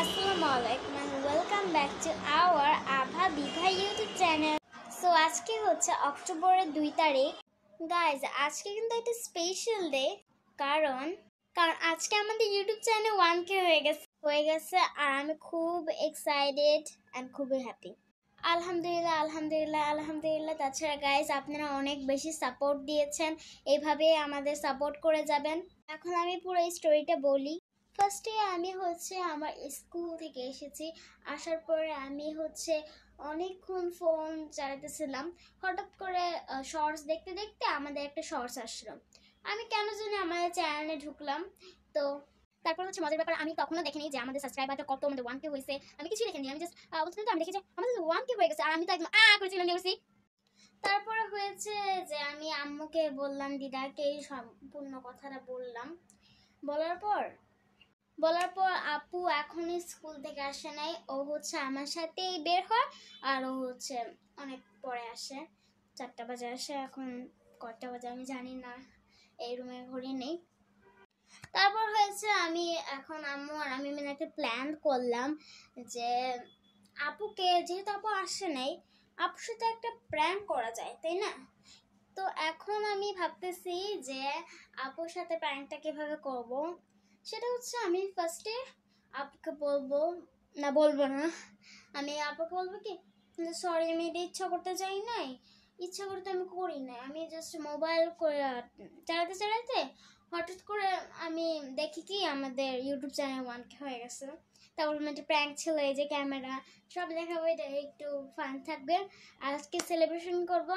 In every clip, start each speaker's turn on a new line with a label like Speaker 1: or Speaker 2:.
Speaker 1: Assalamualaikum and welcome back to our Abha Bigha YouTube channel. So আজকে হচ্ছে অক্টোবরের 2 তারিখ। গাইজ আজকে কিন্তু একটা স্পেশাল ডে, কারণ আজকে আমাদের ইউটিউব চ্যানেল 1K হয়ে গেছে আর আমি খুব এক্সাইটেড এন্ড খুবই হ্যাপি। আলহামদুলিল্লাহ। তাছাড়া গাইজ আপনারা অনেক বেশি সাপোর্ট দিয়েছেন, এইভাবে আমাদের সাপোর্ট করে যাবেন। এখন আমি পুরো স্টোরিটা বলি। ফার্স্টে আমি হচ্ছে আমার স্কুল থেকে এসেছি, আসার পরে আমি হচ্ছে অনেকক্ষণ ফোন চালাতেছিলাম। হঠাৎ করে শর্টস দেখতে দেখতে আমাদের একটা শর্টস আসলো। আমি কেন জানি আমাদের চ্যানেলে ঢুকলাম, তো তারপর হচ্ছে মজার ব্যাপার, আমি তখনও দেখিনি যে আমাদের সাবস্ক্রাইবারটা কত, আমাদের 1K হয়েছে। আমি কিছুই দেখিনি, আমি জাস্ট তো আমি দেখি যে আমাদের 1K হয়ে গেছে আর আমি তো একদম করে চিল্লানি করছি। তারপরে হয়েছে যে আমি আম্মুকে বললাম, দিদাকে এই সম্পূর্ণ কথাটা বলার পর আপু এখনই স্কুল থেকে আসে নাই, ও হচ্ছে আমার সাথেই বের হয় আর ও হচ্ছে অনেক পরে আসে, 4টা বাজে আসে। এখন কয়টা বাজে আমি জানি না, এই রুমে ঘড়ি নেই। তারপর হয়েছে আমি এখন আম্মু আর আমি মিলে একটা প্ল্যান করলাম যে আপুকে, যেহেতু আপু আসে নাই, আপুর সাথে একটা প্র্যাঙ্ক করা যায়, তাই না? তো এখন আমি ভাবতেছি যে আপুর সাথে প্র্যাঙ্কটা কিভাবে করব। সেটা হচ্ছে আমি ফার্স্টে আপুকে বলবো না, আমি আপুকে বলবো কি, সরি আমি এটা ইচ্ছা করতে আমি করি নাই, আমি জাস্ট মোবাইল করে চালাতে হঠাৎ করে আমি দেখি কি আমাদের ইউটিউব চ্যানেল 1K হয়ে গেছে। তারপর একটা প্র্যাঙ্ক ছিল, এই যে ক্যামেরা সব দেখাবো, এটা একটু ফান থাকবে। আজকে সেলিব্রেশন করব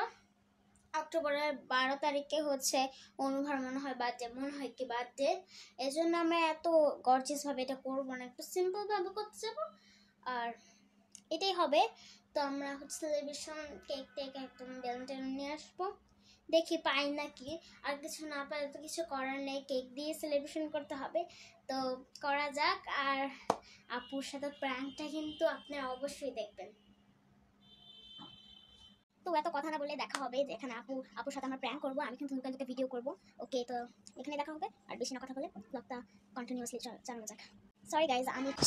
Speaker 1: অক্টোবরের 12 তারিখে হচ্ছে অনুভার মনে হয় বার্থডে। এই জন্য আমরা এত গর্জিয়াস ভাবে এটা করবো না, একটু সিম্পল ভাবে করতে যাবো আর এটাই হবে। তো আমরা হচ্ছে সেলিব্রেশন কেক একদম বেলুন নিয়ে আসবো, দেখি পাই নাকি। আর কিছু না পাইলে তো কিছু করার নেই, কেক দিয়ে সেলিব্রেশন করতে হবে, তো করা যাক। আর আপুর সাথে প্র্যাঙ্কটা কিন্তু আপনারা অবশ্যই দেখবেন। তো এত কথা না বলে দেখা হবে যে এখানে আপুর সাথে আমরা প্র্যাঙ্ক করবো, আমি কিন্তু লুকায় ভিডিও করবো। ওকে, তো এখানে দেখা হবে। আর বেশি না কথা বলে ব্লগটা কন্টিনিউয়াসলি চালানো যাক।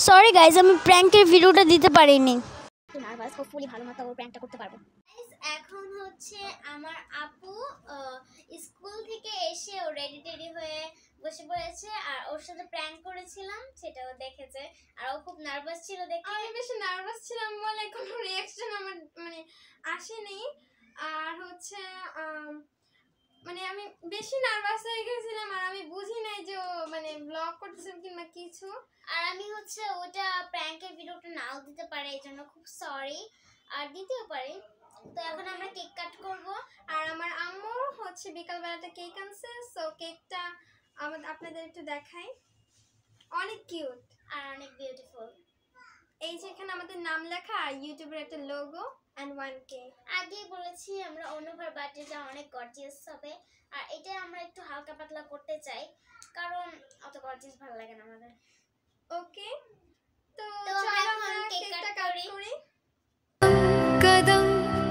Speaker 1: সরি গাইজ আমি প্র্যাঙ্কের ভিডিওটা দিতে পারিনি, একটু নার্ভাস, হোপফুলি ভালো মতো ও প্র্যাঙ্কটা করতে পারবো। এখন হচ্ছে আমার আপু স্কুল থেকে এসে ও রেডি হয়ে বসে পড়েছে, আর ওর সাথে প্র্যাঙ্ক করেছিলাম সেটাও দেখেছে, আর ও খুব নার্ভাস ছিল দেখে।
Speaker 2: আমি বেশি নার্ভাস ছিলাম বলে কোনো রিঅ্যাকশন আমার আসেনি। আর হচ্ছে মানে আমি বেশি নার্ভাস হয়ে গেছিলাম, আর আমি বুঝি নাই যে ও ব্লগ করতেছে কিংবা কিছু।
Speaker 1: আর আমি হচ্ছে ওটা প্র্যাঙ্কের ভিডিওটা নাও দিতে পারে, এই জন্য খুব সরি, আর দিতেও পারি। তো এখন আমরা কেক কাট করব।
Speaker 2: আর আমার আম্মু হচ্ছে বিকালবেলাটা কেক আনছে, সো কেকটা আপনাদের একটু দেখাই। অনেক কিউট
Speaker 1: আর অনেক বিউটিফুল।
Speaker 2: এই যে এখানে আমাদের নাম লেখা আর ইউটিউবের একটা লোগো এন্ড 1K।
Speaker 1: আগেই বলেছি আমরা অনুভার বার্থডেটা অনেক গর্জিয়াস হবে, আর এটা আমরা একটু হালকা পাতলা করতে চাই, কারণ অত গর্জিয়াস ভালো লাগে না আমাদের।
Speaker 2: ওকে, তো চলো আমরা কেকটা কাট করি।
Speaker 3: कदम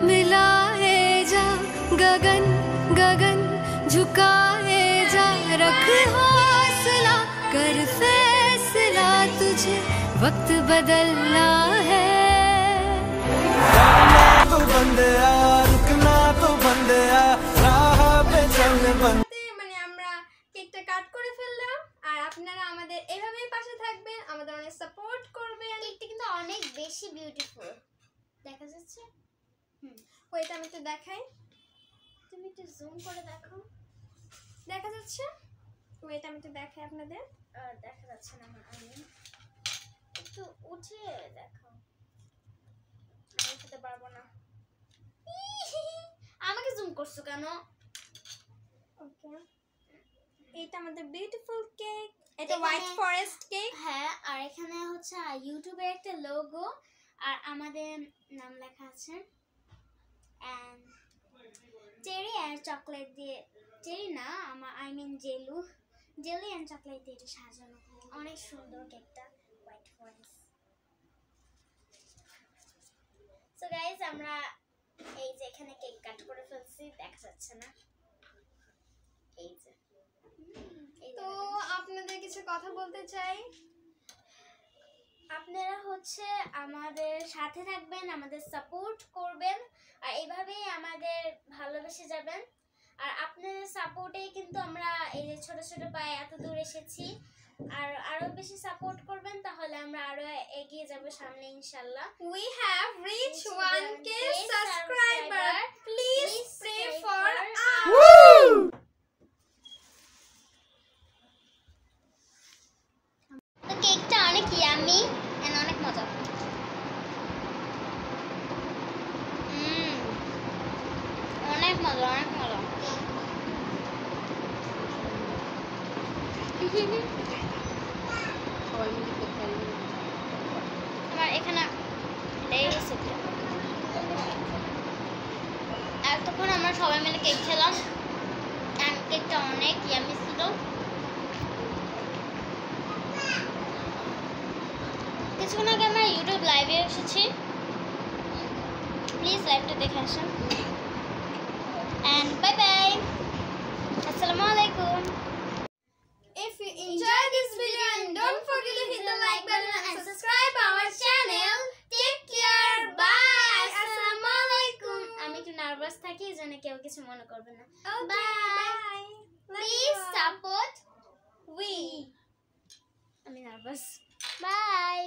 Speaker 3: मिलाए जा गगन गगन झुकाए जा, रख हौसला कर फैसला, तुझे वक्त बदलना है।
Speaker 4: तो बंदिया रुकना तो बंदिया राह पे चलने
Speaker 2: আমরা কেকটা কাট করে ফেললাম, আর আপনারা আমাদের এভাবেই পাশে থাকবেন, আমাদের অনেক সাপোর্ট করবেন।
Speaker 1: কেকটা কিন্তু অনেক বেশি বিউটিফুল দেখা যাচ্ছে।
Speaker 2: ওইটা আমি একটু দেখাই,
Speaker 1: তুমি একটু জুম করে দেখো,
Speaker 2: দেখা যাচ্ছে? ওইটা আমি একটু দেখাই আপনাদের।
Speaker 1: দেখা যাচ্ছে না, আমি একটু উঠে দেখো, আমি উঠতে পারবো না। আমাকে জুম করছো কেন?
Speaker 2: ওকে, এটা আমাদের বিউটিফুল কেক, এটা হোয়াইট ফরেস্ট কেক।
Speaker 1: হ্যাঁ, আর এখানে হচ্ছে ইউটিউবের একটা লোগো আর আমাদের নাম লেখা আছে, এন্ড চেরি এন্ড চকলেট দিয়ে, চেরি না I mean jelly and chocolate দিয়ে এটা সাজানো, অনেক সুন্দর কেকটা, হোয়াইট ফরেস্ট। সো গাইস আমরা এই যে এখানে কেক কাট করে ফেলছি, দেখা যাচ্ছে না, এই যে।
Speaker 2: তো আপনাদের কিছু কথা বলতে চাই।
Speaker 1: আপনারা হচ্ছে আমাদের সাথে থাকবেন, আমাদের সাপোর্ট করবেন, আর এইভাবেই আমাদের ভালোবেসে যাবেন। আর আপনাদের সাপোর্টেই কিন্তু আমরা এই যে ছোট ছোট পায়ে এত দূর এসেছি। আর আরো বেশি সাপোর্ট করবেন, তাহলে আমরা আরো এগিয়ে যাব সামনে ইনশাআল্লাহ।
Speaker 2: We have reached 1K subscriber. Please pray for us.
Speaker 1: তো কেকটা অনেক ইয়ামি এন্ড অনেক মজা। অনেক মজা, অনেক মজা। আমার এখানে এতক্ষণ আমরা সবাই মিলে কেক খেলাম, এন্ড কেকটা অনেক ইয়ামি ছিল। কিছুক্ষণ আগে আমরা ইউটিউব লাইভে এসেছি, প্লিজ লাইভটা দেখে আসেন। এন্ড বাই বাই, আসসালামু আলাইকুম।
Speaker 2: If you enjoy this video, and don't forget to hit the like button and subscribe our channel. Take care. Bye. Assalamualaikum.
Speaker 1: আমি একটু নার্ভাস থাকি, যেন কেউ কিছু মনে করবে না।
Speaker 2: Bye.
Speaker 1: Please support
Speaker 2: We.
Speaker 1: আমি নার্ভাস। বাই।